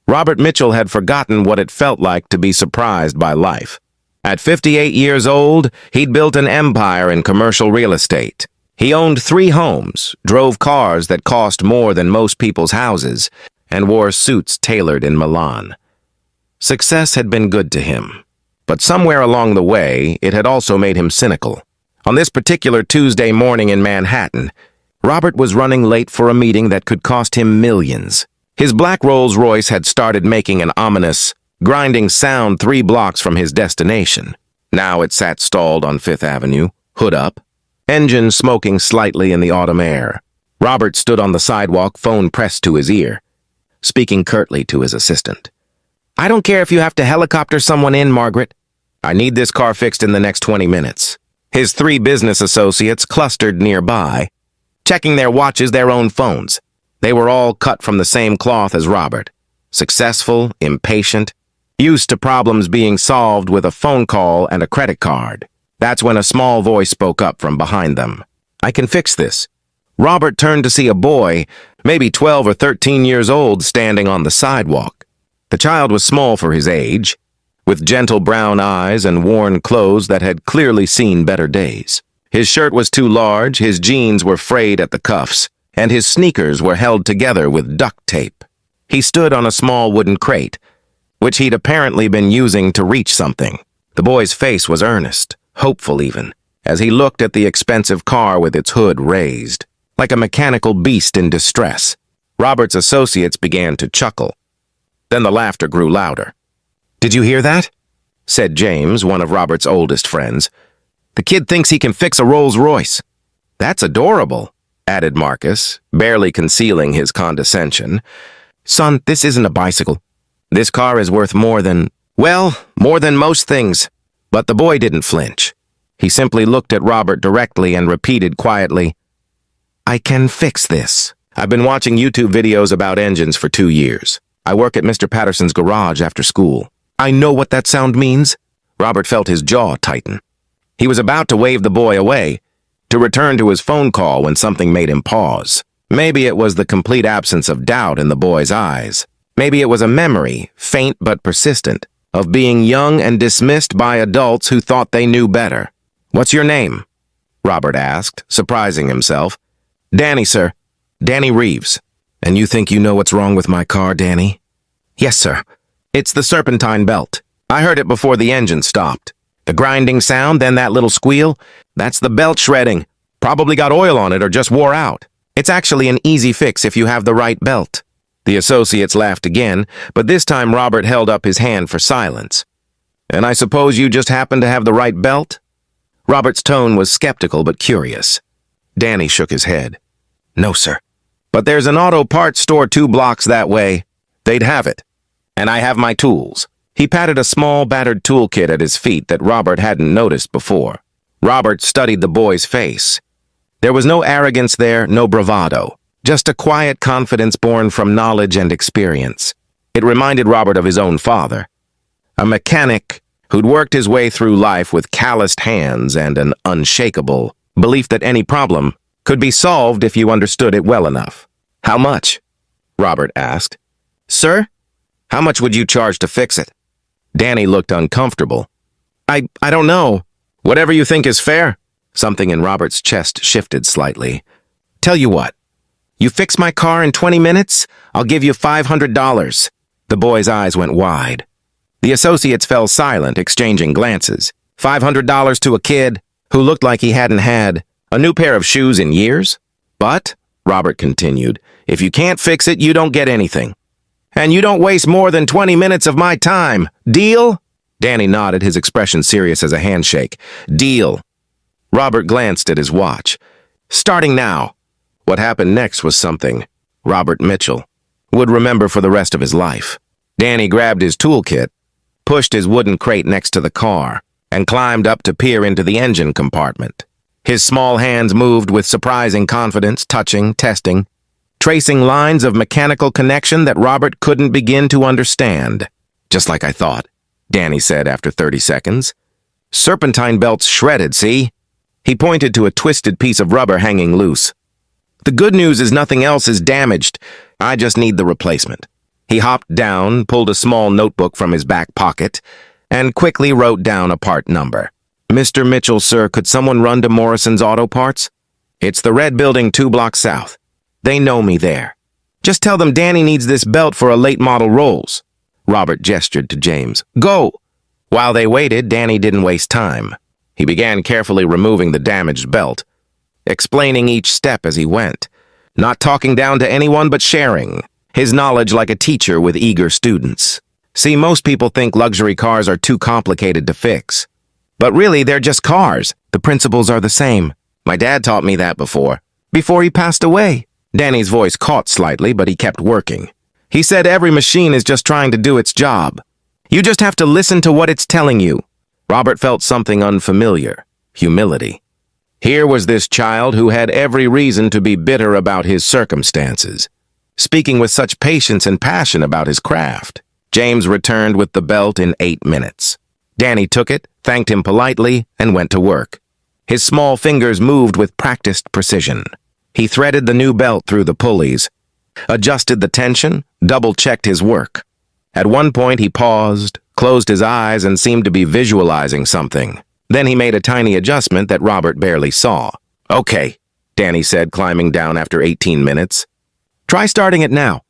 Robert Mitchell had forgotten what it felt like to be surprised by life. At 58 years old, he'd built an empire in commercial real estate. He owned 3 homes, drove cars that cost more than most people's houses, and wore suits tailored in Milan. Success had been good to him, but somewhere along the way, it had also made him cynical. On this particular Tuesday morning in Manhattan, Robert was running late for a meeting that could cost him millions. His black Rolls-Royce had started making an ominous, grinding sound 3 blocks from his destination. Now it sat stalled on Fifth Avenue, hood up, engine smoking slightly in the autumn air. Robert stood on the sidewalk, phone pressed to his ear, speaking curtly to his assistant. "I don't care if you have to helicopter someone in, Margaret. I need this car fixed in the next 20 minutes. His 3 business associates clustered nearby, checking their watches, their own phones. They were all cut from the same cloth as Robert. Successful, impatient, used to problems being solved with a phone call and a credit card. That's when a small voice spoke up from behind them. "I can fix this." Robert turned to see a boy, maybe 12 or 13 years old, standing on the sidewalk. The child was small for his age, with gentle brown eyes and worn clothes that had clearly seen better days. His shirt was too large, his jeans were frayed at the cuffs, and his sneakers were held together with duct tape. He stood on a small wooden crate, which he'd apparently been using to reach something. The boy's face was earnest, hopeful even, as he looked at the expensive car with its hood raised, like a mechanical beast in distress. Robert's associates began to chuckle. Then the laughter grew louder. "Did you hear that?" said James, one of Robert's oldest friends. "The kid thinks he can fix a Rolls-Royce." "That's adorable," added Marcus, barely concealing his condescension. "Son, this isn't a bicycle. This car is worth more than most things." But the boy didn't flinch. He simply looked at Robert directly and repeated quietly, "I can fix this. I've been watching YouTube videos about engines for 2 years. I work at Mr. Patterson's garage after school. I know what that sound means." Robert felt his jaw tighten. He was about to wave the boy away, to return to his phone call when something made him pause. Maybe it was the complete absence of doubt in the boy's eyes. Maybe it was a memory, faint but persistent, of being young and dismissed by adults who thought they knew better. "What's your name?" Robert asked, surprising himself. "Danny, sir. Danny Reeves." "And you think you know what's wrong with my car, Danny?" "Yes, sir. It's the serpentine belt. I heard it before the engine stopped. The grinding sound, then that little squeal, that's the belt shredding. Probably got oil on it or just wore out. It's actually an easy fix if you have the right belt." The associates laughed again, but this time Robert held up his hand for silence. "And I suppose you just happen to have the right belt?" Robert's tone was skeptical but curious. Danny shook his head. "No, sir. But there's an auto parts store 2 blocks that way. They'd have it. And I have my tools." He patted a small, battered toolkit at his feet that Robert hadn't noticed before. Robert studied the boy's face. There was no arrogance there, no bravado, just a quiet confidence born from knowledge and experience. It reminded Robert of his own father, a mechanic who'd worked his way through life with calloused hands and an unshakable belief that any problem could be solved if you understood it well enough. "How much?" Robert asked. "Sir? How much would you charge to fix it?" Danny looked uncomfortable. I don't know. Whatever you think is fair." Something in Robert's chest shifted slightly. "Tell you what. You fix my car in 20 minutes, I'll give you $500. The boy's eyes went wide. The associates fell silent, exchanging glances. $500 to a kid who looked like he hadn't had a new pair of shoes in years? "But," Robert continued, "if you can't fix it, you don't get anything. And you don't waste more than 20 minutes of my time. Deal?" Danny nodded, his expression serious as a handshake. "Deal." Robert glanced at his watch. "Starting now." What happened next was something Robert Mitchell would remember for the rest of his life. Danny grabbed his toolkit, pushed his wooden crate next to the car, and climbed up to peer into the engine compartment. His small hands moved with surprising confidence, touching, testing, tracing lines of mechanical connection that Robert couldn't begin to understand. "Just like I thought," Danny said after 30 seconds. "Serpentine belt's shredded, see?" He pointed to a twisted piece of rubber hanging loose. "The good news is nothing else is damaged. I just need the replacement." He hopped down, pulled a small notebook from his back pocket, and quickly wrote down a part number. "Mr. Mitchell, sir, could someone run to Morrison's Auto Parts? It's the red building 2 blocks south. They know me there. Just tell them Danny needs this belt for a late model Rolls." Robert gestured to James. "Go!" While they waited, Danny didn't waste time. He began carefully removing the damaged belt, explaining each step as he went, not talking down to anyone but sharing his knowledge like a teacher with eager students. See, most people think luxury cars are too complicated to fix. But really, they're just cars. The principles are the same. My dad taught me that before he passed away. Danny's voice caught slightly, but he kept working. He said every machine is just trying to do its job. You just have to listen to what it's telling you. Robert felt something unfamiliar: humility. Here was this child who had every reason to be bitter about his circumstances, speaking with such patience and passion about his craft. James returned with the belt in 8 minutes. Danny took it, thanked him politely, and went to work. His small fingers moved with practiced precision. He threaded the new belt through the pulleys, adjusted the tension, double-checked his work. At one point, he paused, closed his eyes, and seemed to be visualizing something. Then he made a tiny adjustment that Robert barely saw. "Okay," Danny said, climbing down after 18 minutes. "Try starting it now."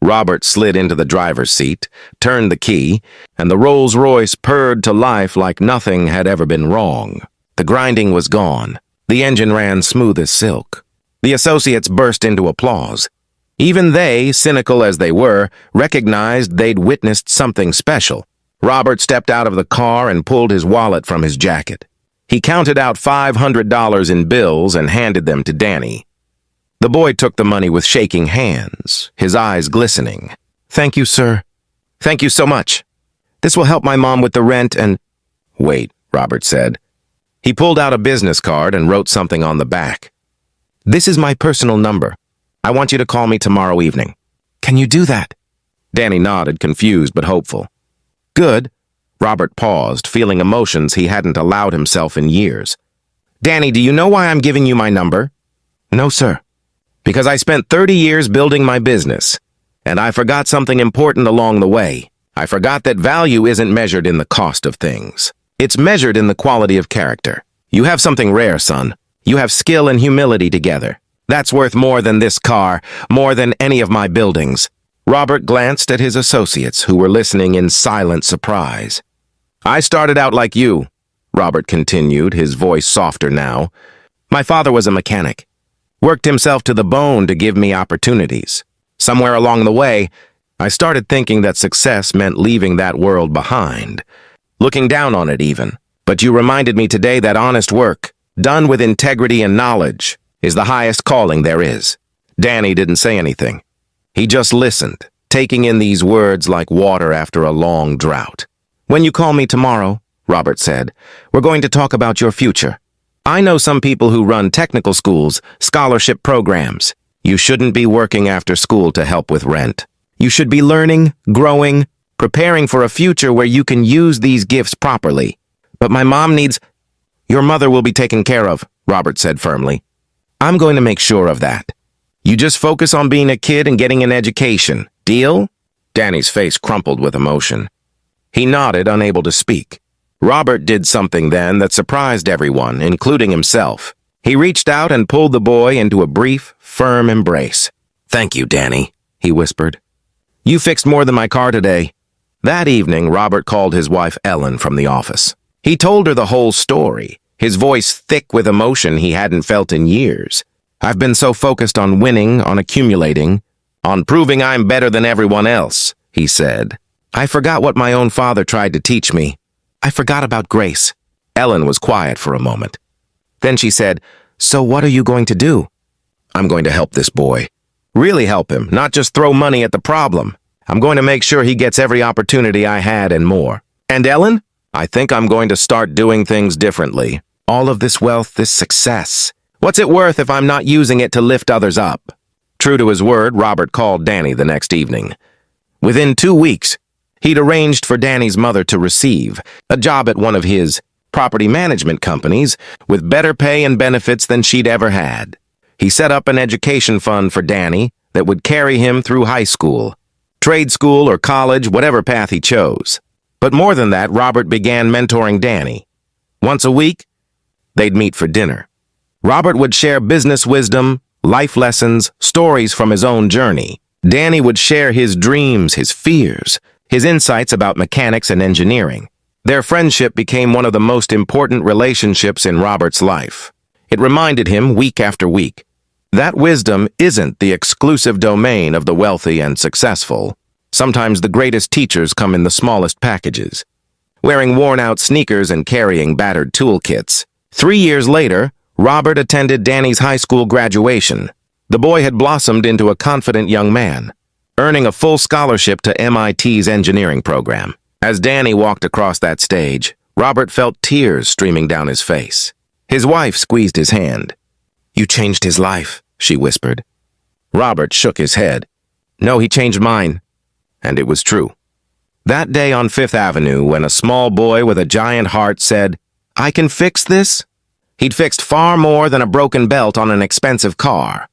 Robert slid into the driver's seat, turned the key, and the Rolls-Royce purred to life like nothing had ever been wrong. The grinding was gone. The engine ran smooth as silk. The associates burst into applause. Even they, cynical as they were, recognized they'd witnessed something special. Robert stepped out of the car and pulled his wallet from his jacket. He counted out $500 in bills and handed them to Danny. The boy took the money with shaking hands, his eyes glistening. "Thank you, sir. Thank you so much. This will help my mom with the rent and—" "Wait," Robert said. He pulled out a business card and wrote something on the back. "This is my personal number. I want you to call me tomorrow evening. Can you do that?" Danny nodded, confused but hopeful. "Good." Robert paused, feeling emotions he hadn't allowed himself in years. "Danny, do you know why I'm giving you my number?" "No, sir." "Because I spent 30 years building my business, and I forgot something important along the way. I forgot that value isn't measured in the cost of things. It's measured in the quality of character. You have something rare, son. You have skill and humility together. That's worth more than this car, more than any of my buildings." Robert glanced at his associates, who were listening in silent surprise. "I started out like you," Robert continued, his voice softer now. "My father was a mechanic. Worked himself to the bone to give me opportunities. Somewhere along the way, I started thinking that success meant leaving that world behind, looking down on it even. But you reminded me today that honest work, done with integrity and knowledge, is the highest calling there is." Danny didn't say anything. He just listened, taking in these words like water after a long drought. "When you call me tomorrow," Robert said, "we're going to talk about your future. I know some people who run technical schools, scholarship programs. You shouldn't be working after school to help with rent. You should be learning, growing, preparing for a future where you can use these gifts properly. But my mom needs—" "Your mother will be taken care of," Robert said firmly. "I'm going to make sure of that. You just focus on being a kid and getting an education. Deal?" Danny's face crumpled with emotion. He nodded, unable to speak. Robert did something then that surprised everyone, including himself. He reached out and pulled the boy into a brief, firm embrace. "Thank you, Danny," he whispered. "You fixed more than my car today." That evening, Robert called his wife Ellen from the office. He told her the whole story, his voice thick with emotion he hadn't felt in years. "I've been so focused on winning, on accumulating, on proving I'm better than everyone else," he said. "I forgot what my own father tried to teach me. I forgot about grace." Ellen was quiet for a moment. Then she said, "So what are you going to do?" "I'm going to help this boy. Really help him, not just throw money at the problem. I'm going to make sure he gets every opportunity I had and more." "And Ellen?" "I think I'm going to start doing things differently. All of this wealth, this success. What's it worth if I'm not using it to lift others up?" True to his word, Robert called Danny the next evening. Within 2 weeks, he'd arranged for Danny's mother to receive a job at one of his property management companies with better pay and benefits than she'd ever had. He set up an education fund for Danny that would carry him through high school. trade school or college, whatever path he chose. But more than that, Robert began mentoring Danny. Once a week, they'd meet for dinner. Robert would share business wisdom, life lessons, stories from his own journey. Danny would share his dreams, his fears, his insights about mechanics and engineering. Their friendship became one of the most important relationships in Robert's life. It reminded him week after week that wisdom isn't the exclusive domain of the wealthy and successful. Sometimes the greatest teachers come in the smallest packages. Wearing worn-out sneakers and carrying battered toolkits. 3 years later, Robert attended Danny's high school graduation. The boy had blossomed into a confident young man, earning a full scholarship to MIT's engineering program. As Danny walked across that stage, Robert felt tears streaming down his face. His wife squeezed his hand. "You changed his life," she whispered. Robert shook his head. "No, he changed mine." And it was true. That day on Fifth Avenue, when a small boy with a giant heart said, "I can fix this," he'd fixed far more than a broken belt on an expensive car.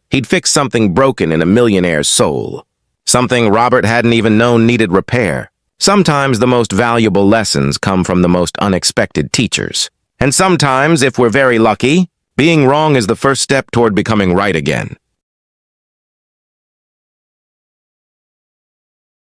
He'd fixed something broken in a millionaire's soul. Something Robert hadn't even known needed repair. Sometimes the most valuable lessons come from the most unexpected teachers. And sometimes, if we're very lucky, being wrong is the first step toward becoming right again.